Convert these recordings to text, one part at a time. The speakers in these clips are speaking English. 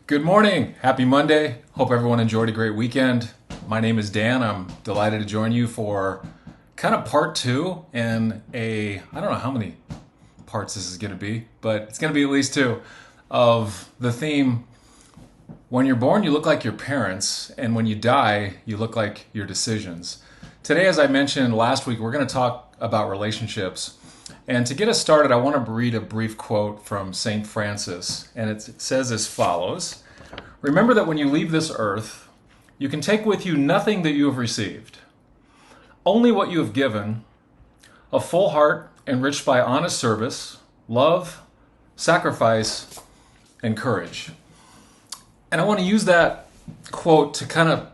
Good morning. Happy Monday. Hope everyone enjoyed a great weekend. My name is Dan. I'm delighted to join you for kind of part two in I don't know how many parts this is going to be, but it's going to be at least two of the theme. When you're born, you look like your parents, and when you die, you look like your decisions. Today, as I mentioned last week, we're going to talk about relationships. And to get us started, I want to read a brief quote from St. Francis, and it says as follows: "Remember that when you leave this earth, you can take with you nothing that you have received, only what you have given, a full heart enriched by honest service, love, sacrifice, and courage." And I want to use that quote to kind of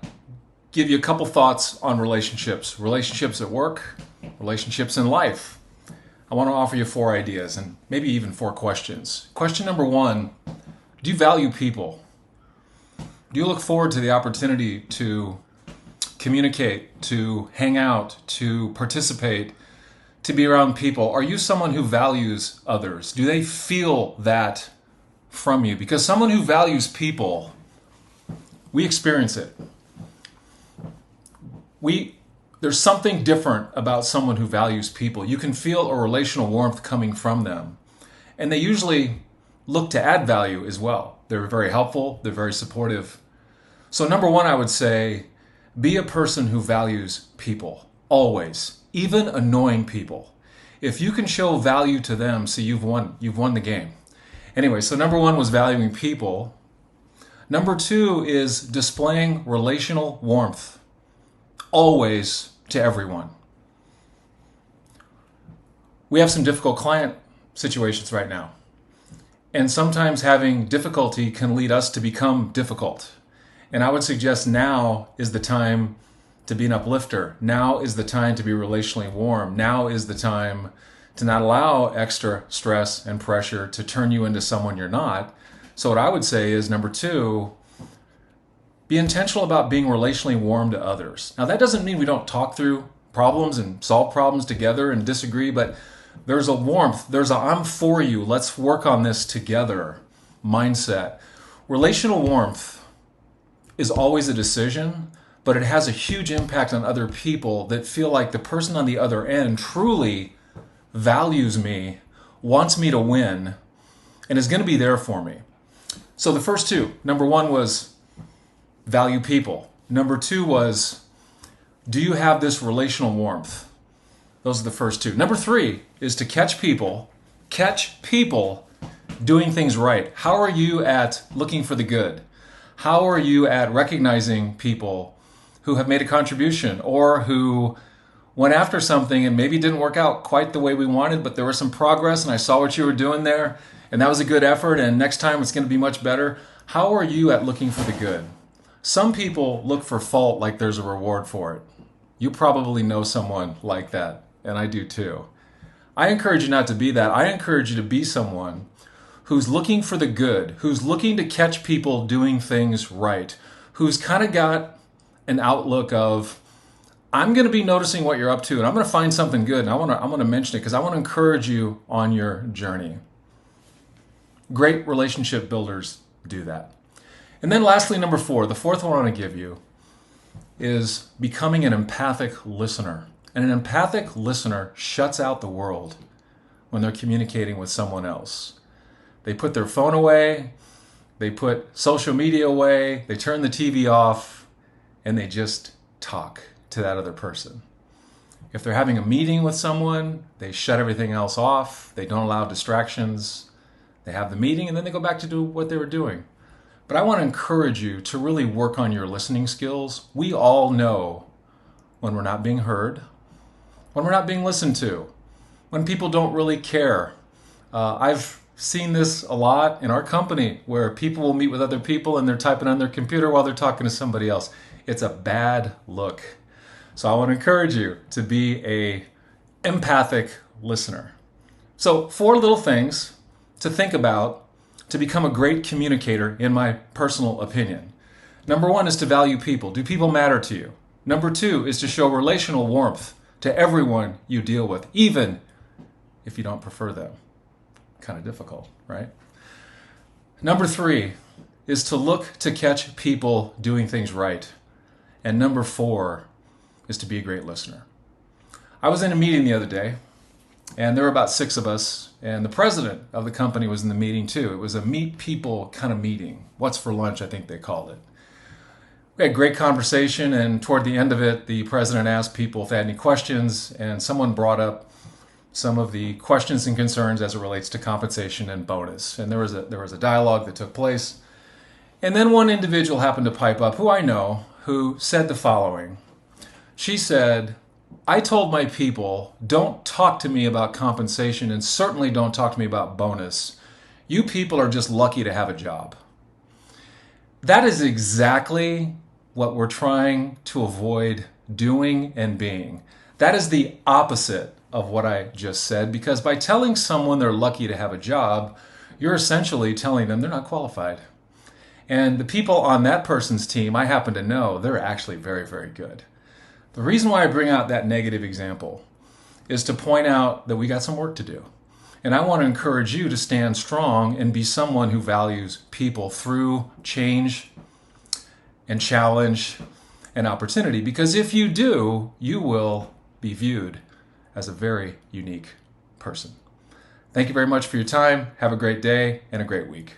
give you a couple thoughts on relationships at work, relationships in life. I want to offer you 4 ideas and maybe even 4 questions. Question number 1, do you value people? Do you look forward to the opportunity to communicate, to hang out, to participate, to be around people? Are you someone who values others? Do they feel that from you? Because someone who values people, we experience it. There's something different about someone who values people. You can feel a relational warmth coming from them. And they usually look to add value as well. They're very helpful. They're very supportive. So number 1, I would say, be a person who values people. Always. Even annoying people. If you can show value to them, so you've won the game. Anyway, so number 1 was valuing people. Number 2 is displaying relational warmth. Always to everyone. We have some difficult client situations right now. And sometimes having difficulty can lead us to become difficult. And I would suggest now is the time to be an uplifter. Now is the time to be relationally warm. Now is the time to not allow extra stress and pressure to turn you into someone you're not. So what I would say is number 2, be intentional about being relationally warm to others. Now that doesn't mean we don't talk through problems and solve problems together and disagree, but there's a warmth, there's a I'm for you, let's work on this together mindset. Relational warmth is always a decision, but it has a huge impact on other people that feel like the person on the other end truly values me, wants me to win, and is going to be there for me. So the first 2, number 1 was value people. Number 2 was, do you have this relational warmth? Those are the first 2. Number 3 is to catch people doing things right. How are you at looking for the good? How are you at recognizing people who have made a contribution or who went after something and maybe didn't work out quite the way we wanted, but there was some progress and I saw what you were doing there and that was a good effort and next time it's going to be much better. How are you at looking for the good? Some people look for fault like there's a reward for it. You probably know someone like that, and I do too. I encourage you not to be that. I encourage you to be someone who's looking for the good, who's looking to catch people doing things right, who's kind of got an outlook of, I'm going to be noticing what you're up to, and I'm going to find something good, and I want to mention it because I want to encourage you on your journey. Great relationship builders do that. And then lastly, number 4, the 4th one I want to give you is becoming an empathic listener. And an empathic listener shuts out the world when they're communicating with someone else. They put their phone away, they put social media away, they turn the TV off, and they just talk to that other person. If they're having a meeting with someone, they shut everything else off, they don't allow distractions, they have the meeting, and then they go back to do what they were doing. But I want to encourage you to really work on your listening skills. We all know when we're not being heard, when we're not being listened to, when people don't really care. I've seen this a lot in our company where people will meet with other people and they're typing on their computer while they're talking to somebody else. It's a bad look. So I want to encourage you to be a empathic listener. So 4 little things to think about to become a great communicator, in my personal opinion. Number 1 is to value people. Do people matter to you? Number 2 is to show relational warmth to everyone you deal with, even if you don't prefer them. Kind of difficult, right? Number 3 is to look to catch people doing things right. And number 4 is to be a great listener. I was in a meeting the other day, and there were about 6 of us, and the president of the company was in the meeting too. It was a meet people kind of meeting. What's for lunch, I think they called it. We had great conversation, and toward the end of it, the president asked people if they had any questions, and someone brought up some of the questions and concerns as it relates to compensation and bonus. And there was a dialogue that took place. And then one individual happened to pipe up, who I know, who said the following. She said, "I told my people, don't talk to me about compensation and certainly don't talk to me about bonus. You people are just lucky to have a job." That is exactly what we're trying to avoid doing and being. That is the opposite of what I just said, because by telling someone they're lucky to have a job, you're essentially telling them they're not qualified. And the people on that person's team, I happen to know, they're actually very, very good. The reason why I bring out that negative example is to point out that we got some work to do. And I want to encourage you to stand strong and be someone who values people through change and challenge and opportunity. Because if you do, you will be viewed as a very unique person. Thank you very much for your time. Have a great day and a great week.